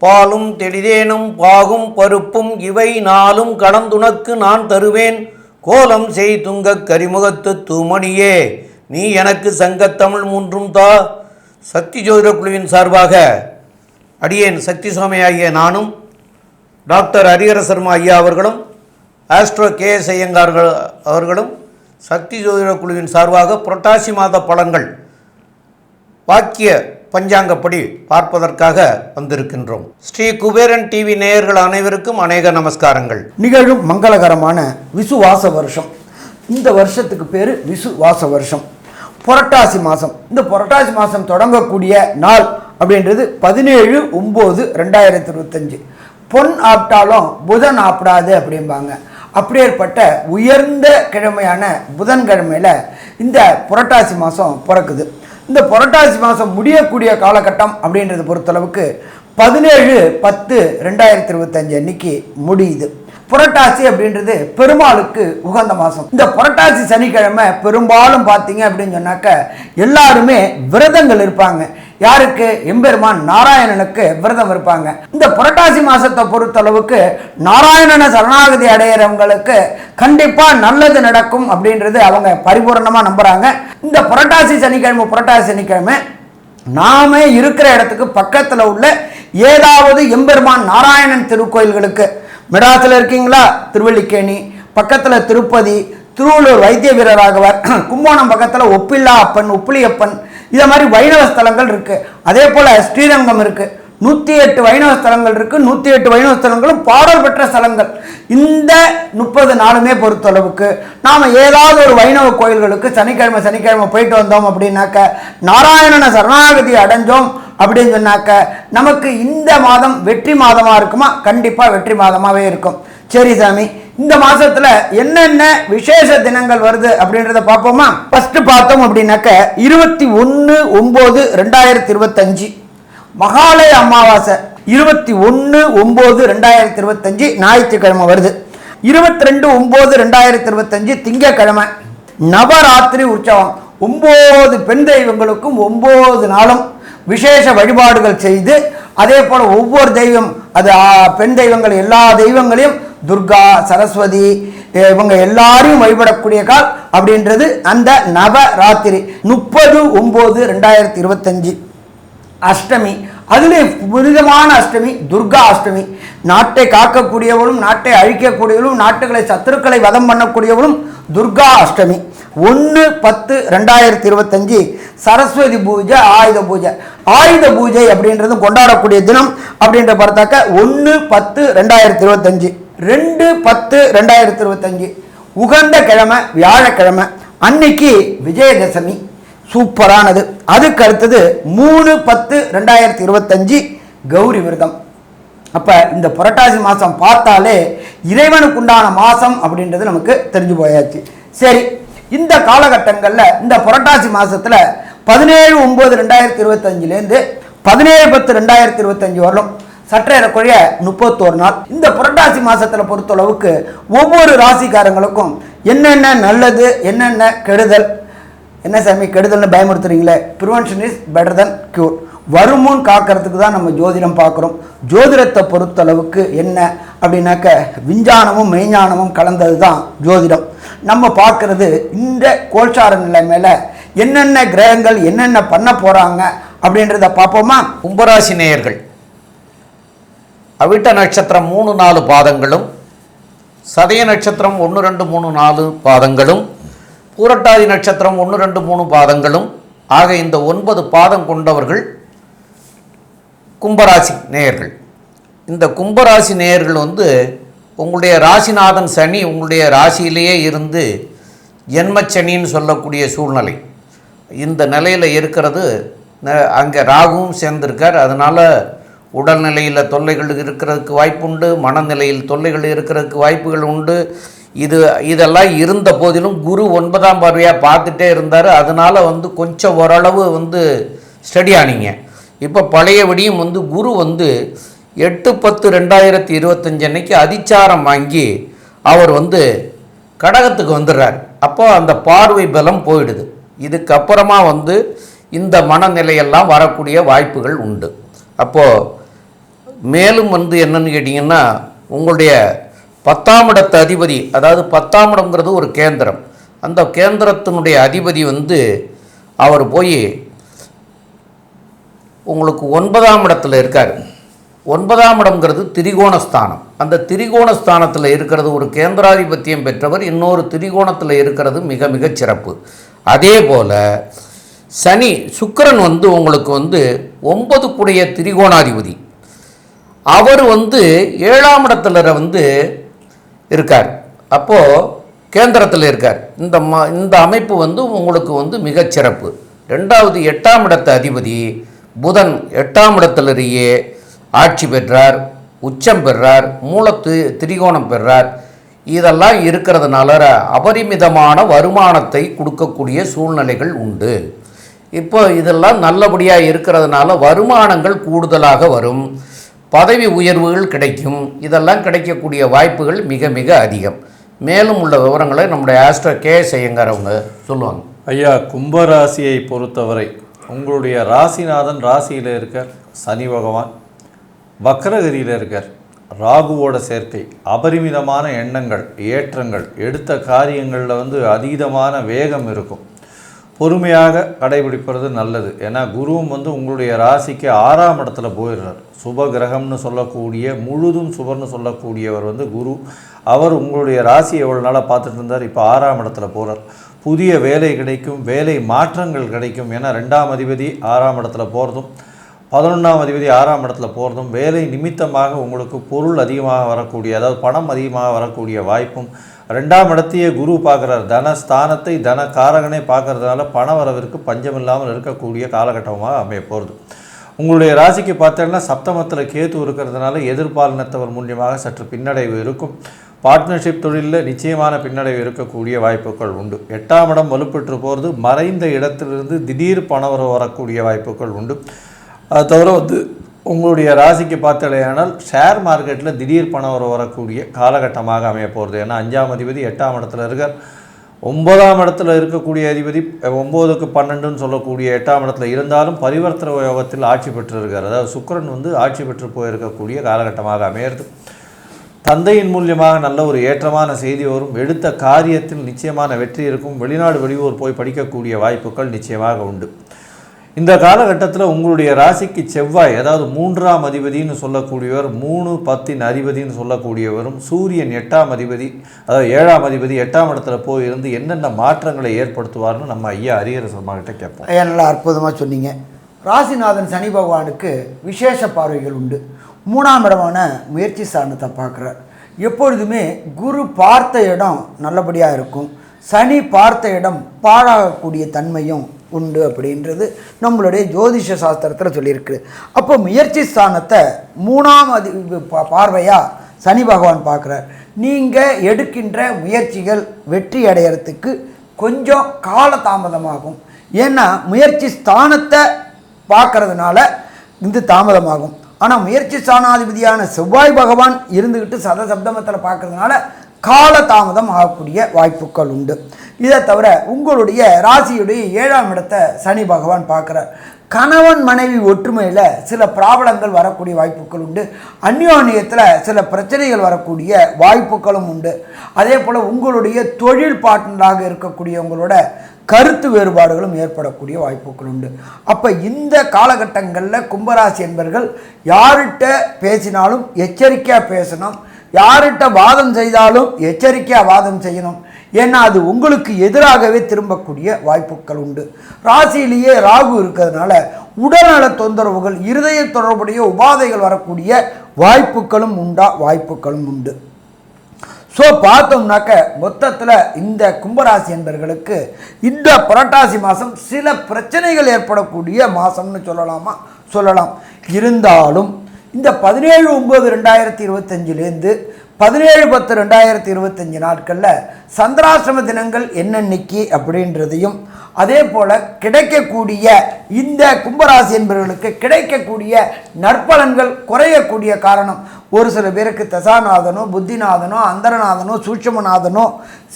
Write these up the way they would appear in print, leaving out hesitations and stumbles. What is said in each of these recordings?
பாலும் தெளிதேனும் பாகும் பருப்பும் இவை நாளும் கடந்துனக்கு நான் தருவேன். கோலம் செய் துங்கக் கரிமுகத்து தூமணியே, நீ எனக்கு சங்கத்தமிழ் மூன்றும் தா. சக்தி ஜோதிட குழுவின் சார்பாக அடியேன் சக்தி சுவாமி ஆகிய நானும், டாக்டர் ஹரிஹர சர்மா ஐயா அவர்களும், ஆஸ்ட்ரோ கேஎஸ் ஐயங்கார் அவர்களும் சக்தி ஜோதிட குழுவின் சார்பாக புரட்டாசி மாத பலன்கள் வாக்கிய பஞ்சாங்கப்படி பார்ப்பதற்காக வந்திருக்கின்றோம். ஸ்ரீ குபேரன் டிவி நேயர்கள் அனைவருக்கும் அநேக நமஸ்காரங்கள். நிகழும் மங்களகரமான விசுவாச வருஷம். இந்த வருஷத்துக்கு பேர் விசுவாச வருஷம். புரட்டாசி மாதம். இந்த புரட்டாசி மாதம் தொடங்கக்கூடிய நாள் அப்படின்றது 17/9/2025. பொன் ஆப்டாலும் புதன் ஆப்டாது அப்படிம்பாங்க. அப்படியேற்பட்ட உயர்ந்த கிழமையான புதன்கிழமையில் இந்த புரட்டாசி மாதம் பிறக்குது. இந்த புரட்டாசி மாதம் முடியக்கூடிய காலகட்டம் அப்படின்றத பொறுத்தளவுக்கு 17/10/2025 அன்னைக்கு முடியுது. புரட்டாசி அப்படின்றது பெருமாளுக்கு உகந்த மாதம். இந்த புரட்டாசி சனிக்கிழமை பெரும்பாலும் பார்த்தீங்க அப்படின்னு சொன்னாக்க எல்லாருமே விரதங்கள் இருப்பாங்க. யாருக்கு? எம்பெருமான் நாராயணனுக்கு விரதம் இருப்பாங்க. இந்த புரட்டாசி மாதத்தை பொறுத்தளவுக்கு நாராயணனை சரணாகதி அடையிறவங்களுக்கு கண்டிப்பாக நல்லது நடக்கும் அப்படின்றது அவங்க பரிபூர்ணமாக நம்புகிறாங்க. இந்த புரட்டாசி சனிக்கிழமை நாம இருக்கிற இடத்துக்கு பக்கத்தில் உள்ள ஏதாவது எம்பெருமான் நாராயணன் திருக்கோயில்களுக்கு, மெட்ராஸில் இருக்கீங்களா, திருவல்லிக்கேணி பக்கத்தில் திருப்பதி, திருவள்ளூர் வைத்திய வீரராகவர், கும்போணம் பக்கத்தில் ஒப்பில்லா அப்பன், உப்புளியப்பன், இதை மாதிரி வைணவ ஸ்தலங்கள் இருக்குது. அதே போல் ஸ்ரீரங்கம் இருக்குது. 108 வைணவ ஸ்தலங்கள் இருக்குது. 108 வைணவ ஸ்தலங்களும் பாடல் பெற்ற ஸ்தலங்கள். இந்த 30 நாளுமே பொறுத்தளவுக்கு நாம் ஏதாவது ஒரு வைணவ கோயில்களுக்கு சனிக்கிழமை போயிட்டு வந்தோம் அப்படின்னாக்க, நாராயணனை சரணாகதி அடைஞ்சோம் அப்படின்னு சொன்னாக்க நமக்கு இந்த மாதம் வெற்றி மாதமாக இருக்குமா? கண்டிப்பாக வெற்றி மாதமாகவே இருக்கும். சரி சாமி, இந்த மாதத்தில் என்னென்ன விசேஷ தினங்கள் வருது அப்படின்றத பார்ப்போமா? ஃபஸ்ட்டு பார்த்தோம் அப்படின்னாக்க 21/9/2025 மகாலய அமாவாசை. 21/9/2025 ஞாயிற்றுக்கிழமை வருது. 22/9/2025 திங்கக்கிழமை நவராத்திரி உற்சவம். 9 பெண் தெய்வங்களுக்கும் 9 நாளும் விசேஷ வழிபாடுகள் செய்து, அதே போல் ஒவ்வொரு தெய்வம், அது பெண் தெய்வங்கள் எல்லா தெய்வங்களையும் துர்கா, சரஸ்வதி இவங்க எல்லாரையும் வழிபடக்கூடிய கால் அப்படின்றது அந்த நவராத்திரி. 30/9/2025 அஷ்டமி. அதில் புனிதமான அஷ்டமி துர்கா அஷ்டமி. நாட்டை காக்கக்கூடியவளும் நாட்டை அழிக்கக்கூடியவளும் நாட்டுகளை சத்துருக்களை வதம் பண்ணக்கூடியவளும் துர்கா அஷ்டமி. 1/10/2025 சரஸ்வதி பூஜை, ஆயுத பூஜை. ஆயுத பூஜை அப்படின்றது கொண்டாடக்கூடிய தினம் அப்படின்ற பார்த்தாக்க 1/10/2025. 2/10/2025 உகந்த கிழமை வியாழக்கிழமை. அன்னைக்கு விஜயதசமி, சூப்பரானது. அதுக்கு அடுத்தது 3/10/2025 கௌரி விரதம். அப்போ இந்த புரட்டாசி மாதம் பார்த்தாலே இறைவனுக்குண்டான மாதம் அப்படின்றது நமக்கு தெரிஞ்சு போயாச்சு. சரி, இந்த காலகட்டங்களில் இந்த புரட்டாசி மாதத்தில் 17/9/2025 17/10/2025 வரலும் சற்றேறக்குறைய 31 நாள். இந்த புரட்டாசி மாதத்தில் பொறுத்தளவுக்கு ஒவ்வொரு ராசிக்காரங்களுக்கும் என்னென்ன நல்லது, என்னென்ன கெடுதல். என்ன சாமி கெடுதல்னு பயமுறுத்துறீங்களே? Prevention is better than cure. வருமுன் காக்கிறதுக்கு தான் நம்ம ஜோதிடம் பார்க்குறோம். ஜோதிடத்தை பொறுத்தளவுக்கு என்ன அப்படின்னாக்க விஞ்ஞானமும் மெய்ஞானமும் கலந்தது தான் ஜோதிடம். நம்ம பார்க்குறது இந்த கோல்சார நிலை மேலே என்னென்ன கிரகங்கள் என்னென்ன பண்ண போகிறாங்க அப்படின்றத பார்ப்போமா? கும்பராசி நேயர்கள் அவிட்ட நட்சத்திரம் 3-4 பாதங்களும், சதய நட்சத்திரம் 1, 2, 3, 4 பாதங்களும், பூரட்டாதி நட்சத்திரம் 1, 2, 3 பாதங்களும் ஆக இந்த 9 பாதம் கொண்டவர்கள் கும்பராசி நேயர்கள். இந்த கும்பராசி நேயர்கள் உங்களுடைய ராசிநாதன் சனி உங்களுடைய ராசியிலேயே இருந்து ஜென்மச்சனின்னு சொல்லக்கூடிய சூழ்நிலை. இந்த நிலையில் இருக்கிறது. அங்கே ராகுவும் சேர்ந்திருக்கார். அதனால் உடல்நிலையில் தொல்லைகள் இருக்கிறதுக்கு வாய்ப்பு உண்டு, மனநிலையில் தொல்லைகள் இருக்கிறதுக்கு வாய்ப்புகள் உண்டு. இதெல்லாம் இருந்த போதிலும் குரு 9ஆம் பார்வையாக பார்த்துட்டே இருந்தார். அதனால் கொஞ்சம் ஓரளவு ஸ்டடி ஆனீங்க. இப்போ பழையபடியும் குரு 8/10/2025 அன்னைக்கு அதிச்சாரம் வாங்கி அவர் கடகத்துக்கு வந்துடுறார். அப்போ அந்த பார்வை பலம் போயிடுது. இதுக்கப்புறமா வந்து இந்த மனநிலையெல்லாம் வரக்கூடிய வாய்ப்புகள் உண்டு. அப்போது மேலும் வந்து என்னன்னு கேட்டிங்கன்னா, உங்களுடைய 10ஆம் இடத்து அதிபதி, அதாவது 10ஆம் இடம்ங்கிறது ஒரு கேந்திரம், அந்த கேந்திரத்தினுடைய அதிபதி வந்து அவர் போய் உங்களுக்கு 9ஆம் இடத்துல இருக்கார். 9ஆம் இடம்ங்கிறது திரிகோணஸ்தானம். அந்த திரிகோணஸ்தானத்தில் இருக்கிறது ஒரு கேந்திராதிபத்தியம் பெற்றவர், இன்னொரு திரிகோணத்தில் இருக்கிறது மிக மிகச் சிறப்பு. அதே போல் சனி சுக்கிரன் வந்து உங்களுக்கு வந்து 9 கூடிய திரிகோணாதிபதி, அவர் வந்து 7ஆம் இடத்துல வந்து இருக்கார். அப்போது கேந்திரத்தில் இருக்கார். இந்த அமைப்பு வந்து உங்களுக்கு வந்து மிகச்சிறப்பு. ரெண்டாவது 8ஆம் இடத்து அதிபதி புதன் 8ஆம் இடத்திலேயே ஆட்சி பெற்றார், உச்சம் பெறார், திரிகோணம் பெறார். இதெல்லாம் இருக்கிறதுனால அபரிமிதமான வருமானத்தை கொடுக்கக்கூடிய சூழ்நிலைகள் உண்டு. இப்போ இதெல்லாம் நல்லபடியாக இருக்கிறதுனால வருமானங்கள் கூடுதலாக வரும், பதவி உயர்வுகள் கிடைக்கும். இதெல்லாம் கிடைக்கக்கூடிய வாய்ப்புகள் மிக மிக அதிகம். மேலும் உள்ள விவரங்களை நம்முடைய ஆஸ்ட்ரோ கேஎஸ் ஐயங்கார் அவங்க சொல்லுவாங்க. ஐயா, கும்பராசியை பொறுத்தவரை உங்களுடைய ராசிநாதன் ராசியில் இருக்கார், சனி பகவான் வக்ரகதியில் இருக்கார், ராகுவோட சேர்க்கை, அபரிமிதமான எண்ணங்கள், ஏற்றங்கள், எடுத்த காரியங்களில் வந்து அதீதமான வேகம் இருக்கும். பொறுமையாக கடைபிடிப்பது நல்லது. ஏன்னா குருவும் வந்து உங்களுடைய ராசிக்கு 6ஆம் இடத்துல போயிடுறார். சுப கிரகம்னு சொல்லக்கூடிய, முழுதும் சுபர்னு சொல்லக்கூடியவர் வந்து குரு. அவர் உங்களுடைய ராசியை எவ்வளோ நாளாக பார்த்துட்டு இருந்தார், இப்போ 6ஆம் இடத்துல போகிறார். புதிய வேலை கிடைக்கும், வேலை மாற்றங்கள் கிடைக்கும். ஏன்னா 2ஆம் அதிபதி 6ஆம் இடத்துல போகிறதும் 11ஆம் அதிபதி 6ஆம் இடத்துல போகிறதும் வேலை நிமித்தமாக உங்களுக்கு பொருள் அதிகமாக வரக்கூடிய, அதாவது பணம் அதிகமாக வரக்கூடிய வாய்ப்பும். 2ஆம் இடத்தையே குரு பார்க்குறார், தனஸ்தானத்தை தன காரகனை பார்க்கறதுனால பண வரவிற்கு பஞ்சமில்லாமல் இருக்கக்கூடிய காலகட்டமாக அமைய போகிறது. உங்களுடைய ராசிக்கு பார்த்தீங்கன்னா சப்தமத்தில் கேது இருக்கிறதுனால எதிர்பாலினத்தவர் மூலியமாக சற்று பின்னடைவு இருக்கும். பார்ட்னர்ஷிப் தொழிலில் நிச்சயமான பின்னடைவு இருக்கக்கூடிய வாய்ப்புகள் உண்டு. 8ஆம் இடம் வலுப்பெற்று போகிறது, மறைந்த இடத்திலிருந்து திடீர் பணவரவு வரக்கூடிய வாய்ப்புகள் உண்டு. அது தவிர வந்து உங்களுடைய ராசிக்கு பார்த்தாலேயானால் ஷேர் மார்க்கெட்டில் திடீர் பணவரவு வரக்கூடிய காலகட்டமாக அமைய போகிறது. ஏன்னா 5ஆம் அதிபதி 8ஆம் இடத்துல இருக்கார். 9ஆம் இடத்துல இருக்கக்கூடிய அதிபதி 9க்கு 12ன்னு சொல்லக்கூடிய 8ஆம் இடத்துல இருந்தாலும் பரிவர்த்தனை யோகத்தில் ஆட்சி பெற்றிருக்கார். அதாவது சுக்கிரன் வந்து ஆட்சி பெற்று போயிருக்கக்கூடிய காலகட்டமாக அமையிறது. தந்தையின் மூலியமாக நல்ல ஒரு ஏற்றமான செய்தி வரும். எடுத்த காரியத்தில் நிச்சயமான வெற்றி இருக்கும். வெளிநாடு வெளியூர் போய் படிக்கக்கூடிய வாய்ப்புகள் நிச்சயமாக உண்டு. இந்த காலகட்டத்தில் உங்களுடைய ராசிக்கு செவ்வாய், அதாவது 3ஆம் அதிபதினு சொல்லக்கூடியவர், 3 10 அதிபதினு சொல்லக்கூடியவரும், சூரியன் 8ஆம் அதிபதி, அதாவது 7ஆம் அதிபதி 8ஆம் இடத்துல போய் இருந்து என்னென்ன மாற்றங்களை ஏற்படுத்துவார்னு நம்ம ஐயா ஹரிஹர சர்மாகிட்ட கேட்போம். ஐயா, நல்லா அற்புதமாக சொன்னீங்க. ராசிநாதன் சனி பகவானுக்கு விசேஷ பார்வைகள் உண்டு. 3ஆம் இடமான முயற்சி ஸ்தானத்தை பார்க்குறார். எப்பொழுதுமே குரு பார்த்த இடம் நல்லபடியாக இருக்கும், சனி பார்த்த இடம் பாழாகக்கூடிய தன்மையும் உண்டு அப்படின்றது நம்மளுடைய ஜோதிஷ சாஸ்திரத்தில் சொல்லியிருக்கு. அப்போ முயற்சி ஸ்தானத்தை 3ஆம் பார்வையாக சனி பகவான் பார்க்குறார். நீங்கள் எடுக்கின்ற முயற்சிகள் வெற்றி அடையிறதுக்கு கொஞ்சம் காலதாமதமாகும். ஏன்னா முயற்சி ஸ்தானத்தை பார்க்கறதுனால இது தாமதமாகும். ஆனால் முயற்சி ஸ்தானாதிபதியான செவ்வாய் பகவான் இருந்துக்கிட்டு சதசப்தமத்தில் பார்க்கறதுனால காலதாமதம் ஆகக்கூடிய வாய்ப்புகள் உண்டு. இதை தவிர உங்களுடைய ராசியுடைய 7ஆம் இடத்தை சனி பகவான் பார்க்குறார். கணவன் மனைவி ஒற்றுமையில் சில ப்ராப்ளங்கள் வரக்கூடிய வாய்ப்புகள் உண்டு. அந்யோன்யத்தில் சில பிரச்சனைகள் வரக்கூடிய வாய்ப்புகளும் உண்டு. அதே போல் உங்களுடைய தொழில் பார்ட்னராக இருக்கக்கூடியவங்களோட கருத்து வேறுபாடுகளும் ஏற்படக்கூடிய வாய்ப்புகள் உண்டு. அப்போ இந்த காலகட்டங்களில் கும்பராசி என்பர்கள் யார்கிட்ட பேசினாலும் எச்சரிக்கையாக பேசணும், யார்கிட்ட வாதம் செய்தாலும் எச்சரிக்கையாக வாதம் செய்யணும். ஏன்னா அது உங்களுக்கு எதிராகவே திரும்பக்கூடிய வாய்ப்புகள் உண்டு. ராசியிலேயே ராகு இருக்கிறதுனால உடல்நல தொந்தரவுகள், இருதய தொடர்புடைய உபாதைகள் வரக்கூடிய வாய்ப்புகளும் உண்டு. ஸோ பார்த்தோம்னாக்க மொத்தத்தில் இந்த கும்பராசி என்பர்களுக்கு இந்த புரட்டாசி மாதம் சில பிரச்சனைகள் ஏற்படக்கூடிய மாதம்னு சொல்லலாம். இருந்தாலும் இந்த 17/9/2025 17/10/2025 நாட்களில் சந்திராஷ்டம தினங்கள் என்னன்னைக்கு அப்படின்றதையும், அதே போல் கிடைக்கக்கூடிய இந்த கும்பராசி என்பவர்களுக்கு கிடைக்கக்கூடிய நற்பலன்கள் குறையக்கூடிய காரணம், ஒரு சில பேருக்கு தசாநாதனோ புத்திநாதனோ அந்தரநாதனோ சூட்சுமநாதனோ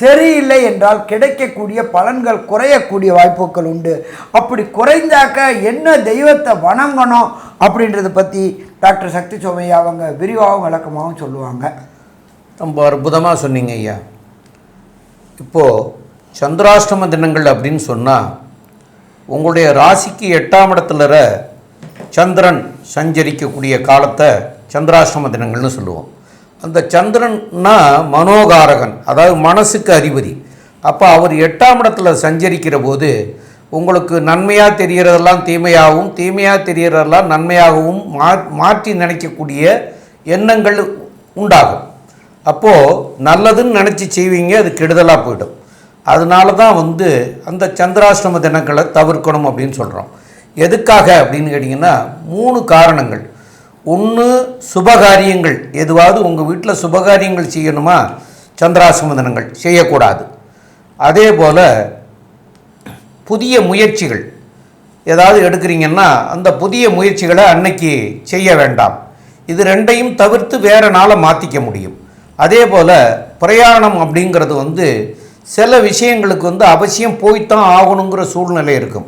சரியில்லை என்றால் கிடைக்கக்கூடிய பலன்கள் குறையக்கூடிய வாய்ப்புகள் உண்டு. அப்படி குறைந்தாக்க என்ன தெய்வத்தை வணங்கணும் அப்படின்றத பற்றி டாக்டர் சக்தி சோமையா அவங்க விரிவாகவும் விளக்கமாகவும் சொல்லுவாங்க. ரொம்ப அற்புதமாக சொன்னீங்க ஐயா. இப்போது சந்திராஷ்டம தினங்கள் அப்படின்னு சொன்னால் உங்களுடைய ராசிக்கு 8ஆம் இடத்துல சந்திரன் சஞ்சரிக்கக்கூடிய காலத்தை சந்திராஷ்டம தினங்கள்னு சொல்லுவோம். அந்த சந்திரன்னா மனோகாரகன், அதாவது மனசுக்கு அதிபதி. அப்போ அவர் 8ஆம் இடத்துல சஞ்சரிக்கிற போது உங்களுக்கு நன்மையாக தெரிகிறதெல்லாம் தீமையாகவும், தீமையாக தெரிகிறதெல்லாம் நன்மையாகவும் மாற்றி நினைக்கக்கூடிய எண்ணங்கள் உண்டாகும். அப்போது நல்லதுன்னு நினச்சி செய்வீங்க, அது கெடுதலாக போய்டும். அதனால தான் அந்த சந்திராஷ்டம தினங்களை தவிர்க்கணும் அப்படின்னு சொல்கிறோம். எதுக்காக அப்படின்னு கேட்டிங்கன்னா 3 காரணங்கள். ஒன்று, சுபகாரியங்கள் எதுவாவது உங்கள் வீட்டில் சுபகாரியங்கள் செய்யணுமா, சந்திராஷ்டம தினங்கள் செய்யக்கூடாது. அதே போல் புதிய முயற்சிகள் ஏதாவது எடுக்கிறீங்கன்னா அந்த புதிய முயற்சிகளை அன்னைக்கு செய்ய வேண்டாம். இது 2ஐயும் தவிர்த்து வேறு நாளை மாற்றிக்க முடியும். அதே போல் பிரயாணம் அப்படிங்கிறது சில விஷயங்களுக்கு அவசியம் போய்த்தான் ஆகணுங்கிற சூழ்நிலை இருக்கும்.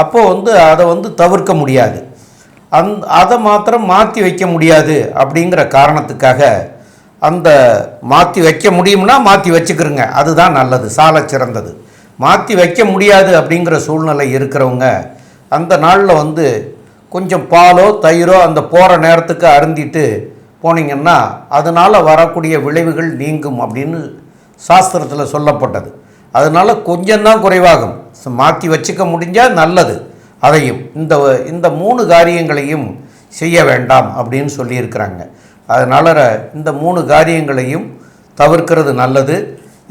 அப்போது அதை தவிர்க்க முடியாது. அதை மாத்திரம் மாற்றி வைக்க முடியாது அப்படிங்கிற காரணத்துக்காக அந்த மாற்றி வைக்க முடியும்னா மாற்றி வச்சுக்கிறோங்க, அதுதான் நல்லது, சால சிறந்தது. மாற்றி வைக்க முடியாது அப்படிங்கிற சூழ்நிலை இருக்கிறவங்க அந்த நாளில் கொஞ்சம் பாலோ தயிரோ அந்த போகிற நேரத்துக்கு அருந்திட்டு போனீங்கன்னா அதனால் வரக்கூடிய விளைவுகள் நீங்கும் அப்படின்னு சாஸ்திரத்தில் சொல்லப்பட்டது. அதனால் கொஞ்சம்தான் குறைவாகும். மாற்றி வச்சுக்க முடிஞ்சால் நல்லது. அதையும் இந்த 3 காரியங்களையும் செய்ய வேண்டாம் அப்படின்னு சொல்லியிருக்கிறாங்க. அதனால் இந்த 3 காரியங்களையும் தவிர்க்கிறது நல்லது.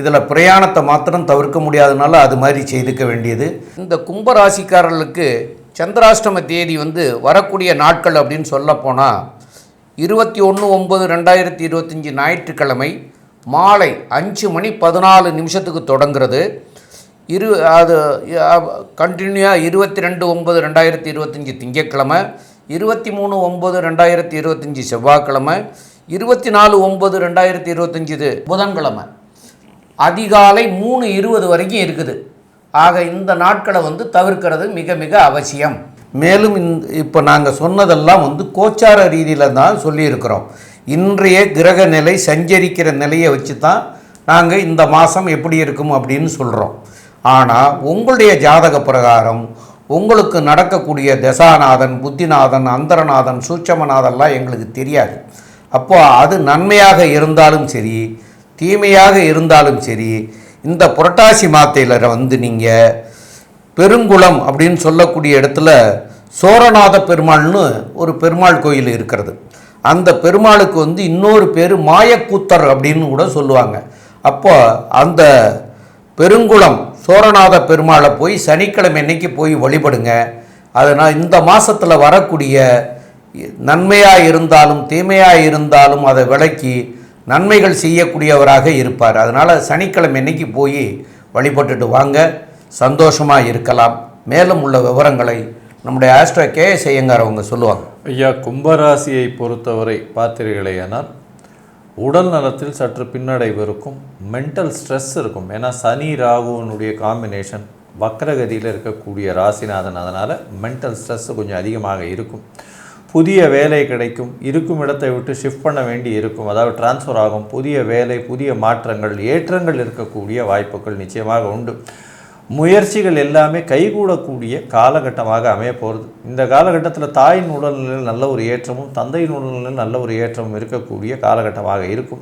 இதில் பிரயாணத்தை மாத்திரம் தவிர்க்க முடியாதனால அது மாதிரி செய்துக்க வேண்டியது. இந்த கும்பராசிக்காரர்களுக்கு சந்திராஷ்டம தேதி வரக்கூடிய நாட்கள் அப்படின்னு சொல்லப்போனால் 21/9/2025 ஞாயிற்றுக்கிழமை மாலை 5:14 தொடங்குறது. அது கண்டினியூவாக 22/9/2025 திங்கட்கிழமை, 23/9/2025 செவ்வாய்க்கிழமை, 24/9/2025 புதன்கிழமை அதிகாலை 3:20 வரைக்கும் இருக்குது. ஆக இந்த நாட்களை தவிர்க்கிறது மிக மிக அவசியம். மேலும் இப்போ நாங்கள் சொன்னதெல்லாம் கோச்சார ரீதியில் தான் சொல்லியிருக்கிறோம். இன்றைய கிரக நிலை சஞ்சரிக்கிற நிலையை வச்சு தான் நாங்கள் இந்த மாதம் எப்படி இருக்கும் அப்படின்னு சொல்கிறோம். ஆனால் உங்களுடைய ஜாதக பிரகாரம் உங்களுக்கு நடக்கக்கூடிய தசாநாதன், புத்திநாதன், அந்தரநாதன், சூட்சமநாதன்லாம் எங்களுக்கு தெரியாது. அப்போது அது நன்மையாக இருந்தாலும் சரி, தீமையாக இருந்தாலும் சரி, இந்த புரட்டாசி மாதத்தில் நீங்கள் பெருங்குளம் அப்படின்னு சொல்லக்கூடிய இடத்துல சோரநாத பெருமாள்னு ஒரு பெருமாள் கோயில் இருக்கிறது. அந்த பெருமாளுக்கு இன்னொரு பேர் மாயக்கூத்தர் அப்படின்னு கூட சொல்லுவாங்க. அப்போ அந்த பெருங்குளம் சோரநாத பெருமாளை போய் சனிக்கிழமை அன்னைக்கு போய் வழிபடுங்க. அதனால் இந்த மாதத்தில் வரக்கூடிய நன்மையாக இருந்தாலும் தீமையாக இருந்தாலும் அதை விலக்கி நன்மைகள் செய்யக்கூடியவராக இருப்பார். அதனால் சனிக்கிழமை அன்னைக்கு போய் வழிபட்டுட்டு வாங்க, சந்தோஷமாக இருக்கலாம். மேலும் உள்ள விவரங்களை நம்முடைய ஆஸ்ட்ரோ கேஎஸ் ஐயங்கார் அவங்க சொல்லுவாங்க. ஐயா, கும்பராசியை பொறுத்தவரை பார்த்தீர்களேயானால் உடல் நலத்தில் சற்று பின்னடைவு இருக்கும், மென்டல் ஸ்ட்ரெஸ் இருக்கும். ஏன்னா சனி ராகுவனுடைய காம்பினேஷன் வக்ரகதியில் இருக்கக்கூடிய ராசிநாதன், அதனால் மென்டல் ஸ்ட்ரெஸ் கொஞ்சம் அதிகமாக இருக்கும். புதிய வேலை கிடைக்கும், இருக்கும் இடத்தை விட்டு ஷிஃப்ட் பண்ண வேண்டி இருக்கும், அதாவது டிரான்ஸ்ஃபர் ஆகும். புதிய வேலை, புதிய மாற்றங்கள், ஏற்றங்கள் இருக்கக்கூடிய வாய்ப்புகள் நிச்சயமாக உண்டு. முயற்சிகள் எல்லாமே கைகூடக்கூடிய காலகட்டமாக அமைய போகிறது. இந்த காலகட்டத்தில் தாயின் உடல்நிலையில் நல்ல ஒரு ஏற்றமும் தந்தையின் உடல்நிலையில் நல்ல ஒரு ஏற்றமும் இருக்கக்கூடிய காலகட்டமாக இருக்கும்.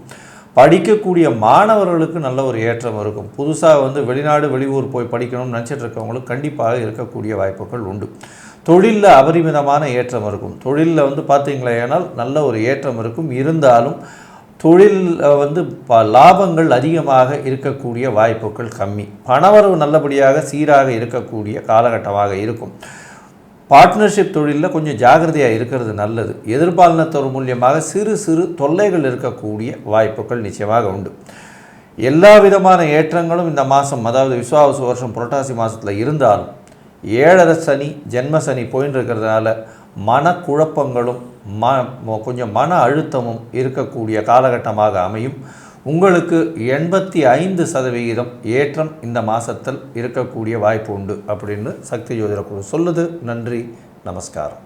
படிக்கக்கூடிய மாணவர்களுக்கு நல்ல ஒரு ஏற்றம் இருக்கும். புதுசாக வெளிநாடு வெளியூர் போய் படிக்கணும்னு நினச்சிட்டு இருக்கவங்களுக்கு கண்டிப்பாக இருக்கக்கூடிய வாய்ப்புகள் உண்டு. தொழிலில் அபரிமிதமான ஏற்றம் இருக்கும். தொழிலில் பார்த்தீங்களேனால் நல்ல ஒரு ஏற்றம் இருக்கும். இருந்தாலும் தொழில் லாபங்கள் அதிகமாக இருக்கக்கூடிய வாய்ப்புகள் கம்மி. பணவரவு நல்லபடியாக சீராக இருக்கக்கூடிய காலகட்டமாக இருக்கும். பார்ட்னர்ஷிப் தொழிலில் கொஞ்சம் ஜாகிரதையாக இருக்கிறது நல்லது. எதிர்பாலினத்தவர் மூலியமாக சிறு சிறு தொல்லைகள் இருக்கக்கூடிய வாய்ப்புகள் நிச்சயமாக உண்டு. எல்லா விதமான ஏற்றங்களும் இந்த மாதம், அதாவது விஸ்வாவசு வருஷம் புரட்டாசி மாதத்தில் இருந்தாலும் 7.5 சனி ஜென்ம சனி போயின்னு இருக்கிறதுனால மனக்குழப்பங்களும் கொஞ்சம் மன அழுத்தமும் இருக்கக்கூடிய காலகட்டமாக அமையும். உங்களுக்கு 85% ஏற்றம் இந்த மாதத்தில் இருக்கக்கூடிய வாய்ப்பு உண்டு அப்படின்னு சக்தி ஜோதிட குழு சொல்லுது. நன்றி, நமஸ்காரம்.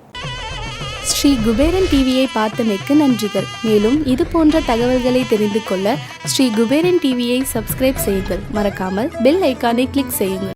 ஸ்ரீ குபேரன் டிவியை பார்த்தமைக்கு நன்றிகள். மேலும் இது போன்ற தகவல்களை தெரிந்து கொள்ள ஸ்ரீ குபேரன் டிவியை சப்ஸ்கிரைப் செய்யுங்கள். மறக்காமல் பெல் ஐக்கானை கிளிக் செய்யுங்கள்.